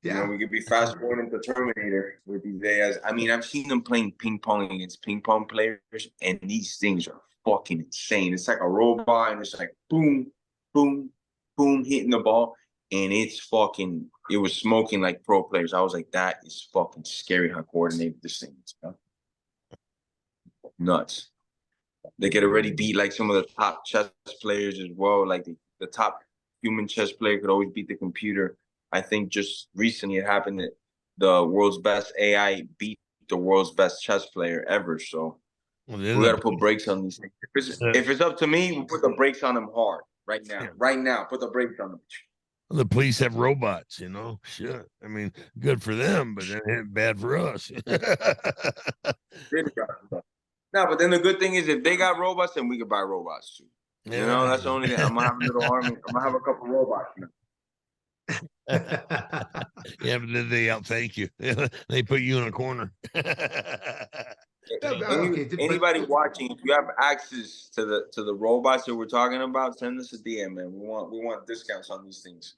Yeah. You know, we could be fast forwarding to Terminator with these AIs. I mean, I've seen them playing ping pong against ping pong players, and these things are fucking insane. It's like a robot, and it's like boom, boom, boom, hitting the ball, and it was smoking like pro players. I was like, that is fucking scary how coordinated this thing is. You know? Nuts. They could already beat like some of the top chess players as well. Like the top human chess player could always beat the computer. I think just recently it happened that the world's best AI beat the world's best chess player ever. So we got to put brakes on these things. If it's up to me, we'll put the brakes on them hard right now. Yeah. Right now, put the brakes on them. The police have robots, you know. Shit. I mean, good for them, but then bad for us. No, but then the good thing is if they got robots, then we could buy robots too. Yeah. You know, that's the only thing. I'm gonna have a little army. I'm gonna have a couple robots now. Yeah, but then they thank you. They put you in a corner. Anybody watching, if you have access to the robots that we're talking about, send us a DM, man. We want discounts on these things.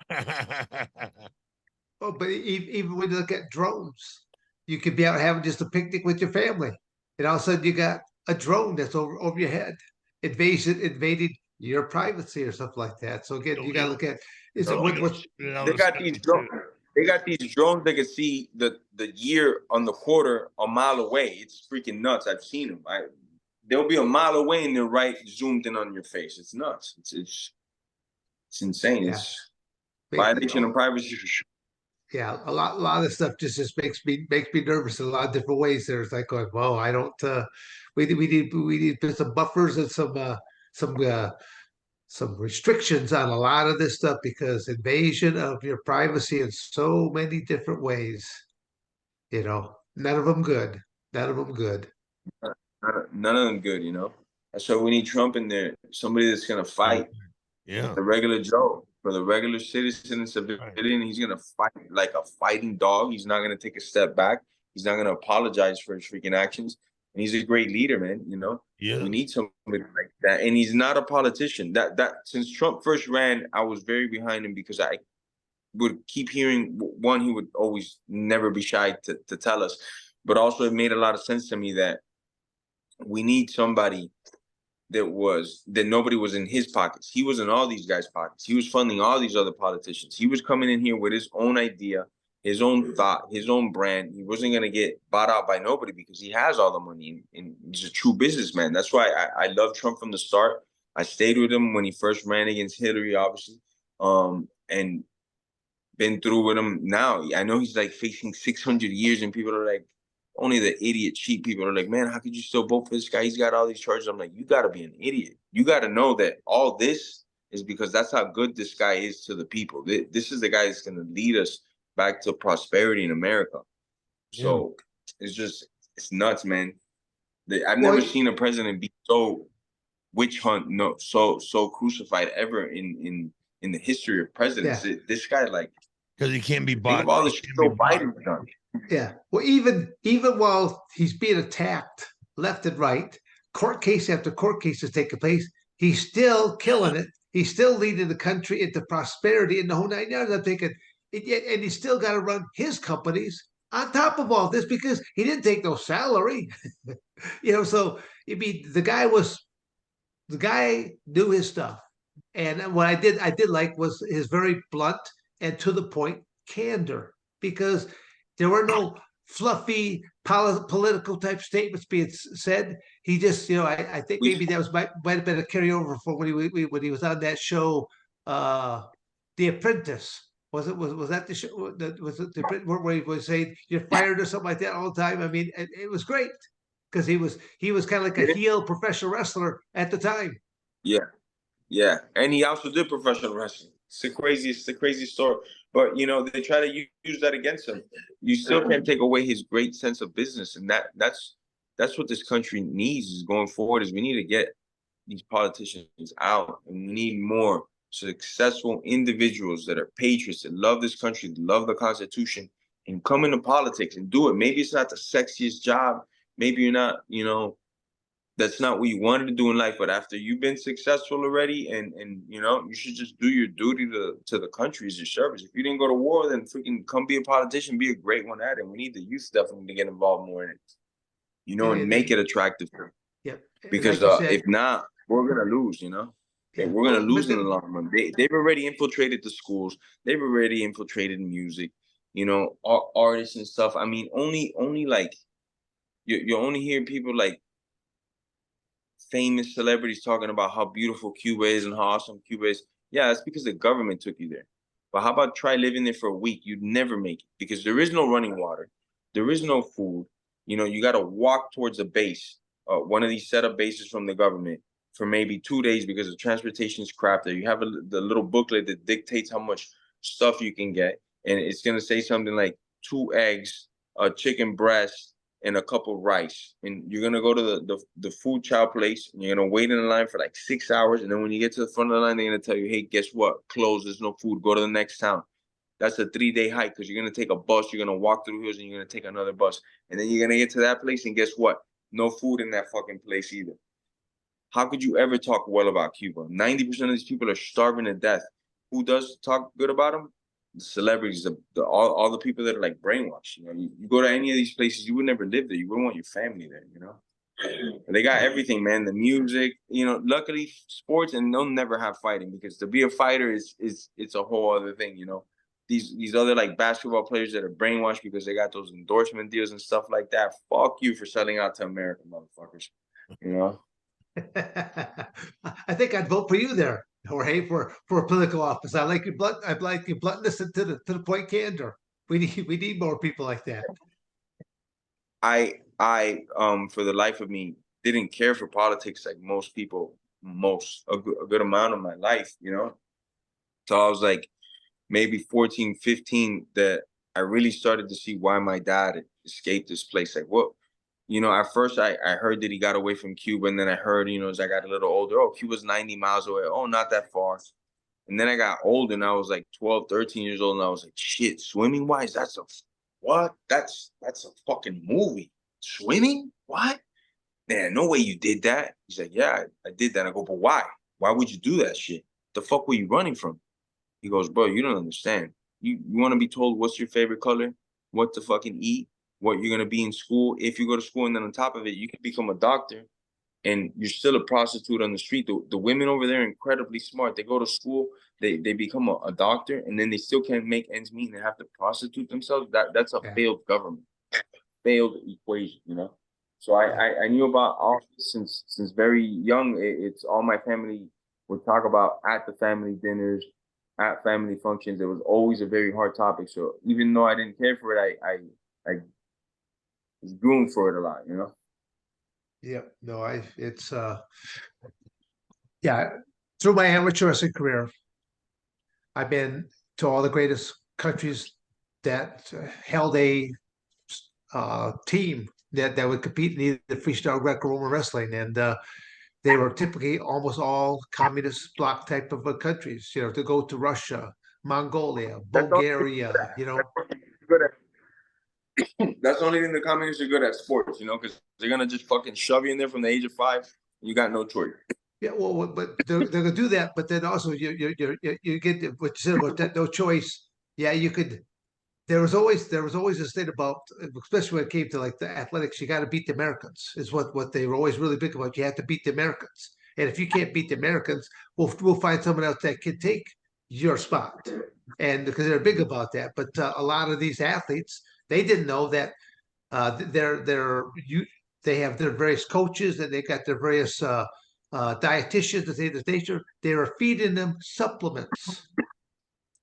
Oh, but even when you look at drones, you could be out having just a picnic with your family, and all of a sudden you got a drone that's over your head, invading your privacy or stuff like that. So again, you got to look at they got these drones. They got these drones that can see the year on the quarter a mile away. It's freaking nuts. I've seen them. They'll be a mile away and they're zoomed in on your face. It's nuts. It's insane. Yeah. It's violation of privacy for sure. Yeah, a lot of stuff just makes me nervous in a lot of different ways. There's like going, whoa, I don't. We need to put some buffers and some restrictions on a lot of this stuff, because invasion of your privacy in so many different ways, you know, none of them good. None of them good, you know. That's why we need Trump in there. Somebody that's gonna fight. Yeah. The regular Joe, for the regular citizen and civilian, he's gonna fight like a fighting dog. He's not gonna take a step back. He's not gonna apologize for his freaking actions. And he's a great leader, man. You know, Yeah. we need somebody like that. And he's not a politician. That since Trump first ran, I was very behind him because I would keep hearing one, he would always never be shy to tell us, but also it made a lot of sense to me that we need somebody that nobody was in his pockets. He was in all these guys' pockets. He was funding all these other politicians. He was coming in here with his own idea, his own thought, his own brand. He wasn't going to get bought out by nobody because he has all the money and he's a true businessman. That's why I love Trump from the start. I stayed with him when he first ran against Hillary, obviously, and been through with him now. I know he's like facing 600 years and people are like, only the idiot cheap people are like, man, how could you still vote for this guy? He's got all these charges. I'm like, you got to be an idiot. You got to know that all this is because that's how good this guy is to the people. This is the guy that's going to lead us back to prosperity in America. So it's nuts, man. I've never seen a president be so witch hunt, so crucified ever in the history of presidents. Yeah. This guy, like, because he can't be think bought. of all the shit Joe Biden's done. Yeah. Well, even while he's being attacked left and right, court case after court case is taking place, he's still killing it. He's still leading the country into prosperity in the whole 9 yards. I'm thinking, and he's still got to run his companies on top of all this because he didn't take no salary. So I mean, the guy knew his stuff. And what I did like was his very blunt and to the point candor, because there were no fluffy political type statements being said. He just, I think maybe that might have been a carryover from when he was on that show, The Apprentice. Was that the show? Was it where he was saying you're fired or something like that all the time? I mean, it was great because he was kind of like a heel professional wrestler at the time. Yeah, and he also did professional wrestling. It's the crazy story. But they try to use that against him. You still can't take away his great sense of business, and that's what this country needs is going forward. Is we need to get these politicians out, and we need more successful individuals that are patriots, that love this country, that love the Constitution, and come into politics and do it. Maybe it's not the sexiest job. Maybe you're not, that's not what you wanted to do in life, but after you've been successful already, and you should just do your duty to the country as your service. If you didn't go to war, then freaking come be a politician, be a great one at it. We need the youth definitely to get involved more in it, and make it attractive. Yep. Because like if not, we're gonna lose. Yeah. We're gonna lose in the long run. They've already infiltrated the schools. They've already infiltrated music. Artists and stuff. I mean, only like you only hear people like famous celebrities talking about how beautiful Cuba is and how awesome Cuba is. Yeah, that's because the government took you there. But how about try living there for a week? You'd never make it because there is no running water. There is no food. You got to walk towards a base, one of these set up bases from the government for maybe 2 days because the transportation is crap there. You have the little booklet that dictates how much stuff you can get. And it's going to say something like 2 eggs, a chicken breast, and a cup of rice, and you're gonna go to the food chow place, and you're gonna wait in the line for like 6 hours, and then when you get to the front of the line, they're gonna tell you, hey, guess what? Closed. There's no food. Go to the next town. That's a 3-day hike because you're gonna take a bus. You're gonna walk through hills, and you're gonna take another bus, and then you're gonna get to that place, and guess what? No food in that fucking place either. How could you ever talk well about Cuba? 90% of these people are starving to death. Who does talk good about them? The celebrities, all the people that are like brainwashed. You go to any of these places, you would never live there. You wouldn't want your family there. They got everything, man. The music. Luckily, sports, and they'll never have fighting because to be a fighter is it's a whole other thing. These other like basketball players that are brainwashed because they got those endorsement deals and stuff like that. Fuck you for selling out to America, motherfuckers. I think I'd vote for you there, Jorge, for a political office. I like your bluntness and to the point candor. We need more people like that. I for the life of me didn't care for politics like most people, a good amount of my life, So I was like maybe 14, 15 that I really started to see why my dad escaped this place. Like you know, at first I heard that he got away from Cuba, and then I heard, you know, as I got a little older, oh, Cuba's 90 miles away. Oh, not that far. And then I got old, and I was like 12, 13 years old, and I was like, shit, swimming wise, that's a what? That's a fucking movie. Swimming? What? Man, no way you did that. He's like, yeah, I did that. I go, but why? Why would you do that shit? The fuck were you running from? He goes, bro, you don't understand. You want to be told what's your favorite color, what to fucking eat, what you're going to be in school, if you go to school, and then on top of it, you can become a doctor, and you're still a prostitute on the street. The women over there are incredibly smart. They go to school, they become a doctor, and then they still can't make ends meet, and they have to prostitute themselves. That's a failed government, failed equation, you know? So I knew about all this since very young. It's all my family would talk about at the family dinners, at family functions. It was always a very hard topic. So even though I didn't care for it, I was groomed for it a lot, you know? Yeah, no, yeah, through my amateur wrestling career, I've been to all the greatest countries that held a team that would compete in either freestyle Greco-Roman wrestling, and they were typically almost all communist bloc type of countries. You know, to go to Russia, Mongolia, Bulgaria. You know, that's the only thing the communists are good at, sports. You know, because they're gonna just fucking shove you in there from the age of 5. You got no choice. Yeah, well, but they're gonna do that. But then also you get what you said about that, no choice. Yeah, you could. There was always this thing about, especially when it came to like the athletics, you got to beat the Americans. Is what they were always really big about. You have to beat the Americans, and if you can't beat the Americans, we'll find someone else that can take your spot. And because they're big about that, but a lot of these athletes, they didn't know that they have their various coaches, and they got their various dietitians of this nature. They were feeding them supplements,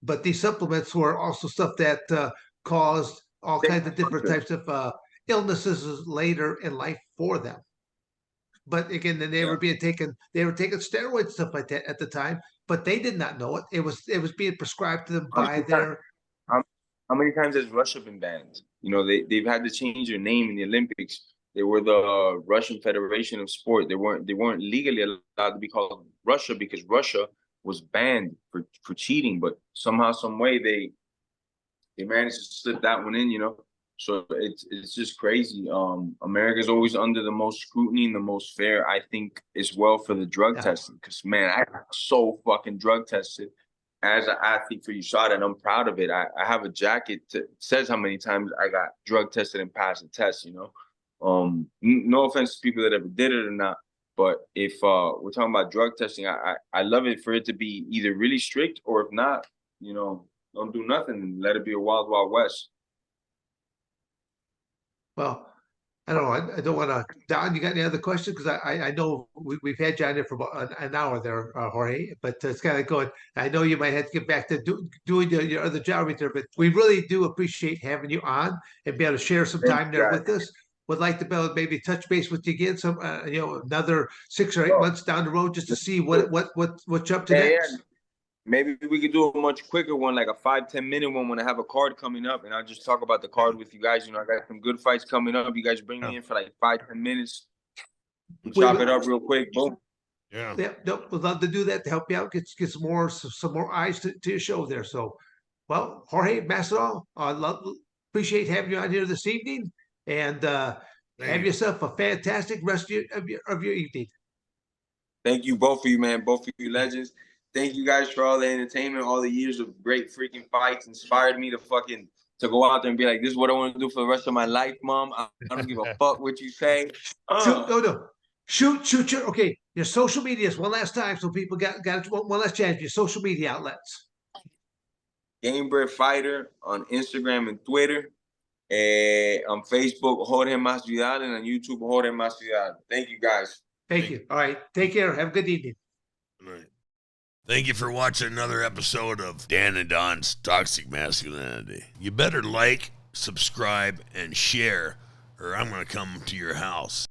but these supplements were also stuff that caused all kinds of different types of illnesses later in life for them. But again, then they were taking steroids, stuff like that at the time, but they did not know it. It was being prescribed to them by their. How many times has Russia been banned? You know, they've had to change their name in the Olympics. They were the Russian Federation of Sport. They weren't legally allowed to be called Russia because Russia was banned for cheating. But somehow, some way, they managed to slip that one in. You know, so it's just crazy. America's always under the most scrutiny and the most fair, I think, as well for the drug testing. Because man, I got so fucking drug tested as an athlete for USADA, and I'm proud of it. I have a jacket that says how many times I got drug tested and passed the test, you know. No offense to people that ever did it or not, but if we're talking about drug testing, I love it for it to be either really strict, or if not, you know, don't do nothing and let it be a wild, wild west. Well, I don't know. I don't want to. Don, you got any other questions? Because I know we've had you on there for about an hour there, Jorge. But it's kind of going. I know you might have to get back to doing your other job right there. But we really do appreciate having you on and be able to share some time there with us. Would like to be able to maybe touch base with you again, some you know, another 6 or 8 months down the road, just to see what you're up to next. Yeah. Maybe we could do a much quicker one, like a 5-10 minute one when I have a card coming up, and I'll just talk about the card with you guys. You know, I got some good fights coming up. You guys bring me in for like 5-10 minutes. Chop it up real quick. Boom. Yeah. Nope, we'd love to do that to help you out. Get some more eyes to your show there. So, well, Jorge Masvidal, appreciate having you on here this evening, and have yourself a fantastic rest of your evening. Thank you, both of you, man. Both of you legends. Thank you guys for all the entertainment, all the years of great freaking fights. Inspired me to go out there and be like, this is what I want to do for the rest of my life, Mom. I don't give a fuck what you say. Shoot. Okay, your social medias one last time, so people got one last chance. Your social media outlets. Gamebred Fighter on Instagram and Twitter. On Facebook, Jorge Masvidal, and on YouTube, Jorge Masvidal. Thank you, guys. Thank you. All right. Take care. Have a good evening. All right. Thank you for watching another episode of Dan and Don's Toxic Masculinity. You better like, subscribe, and share, or I'm going to come to your house.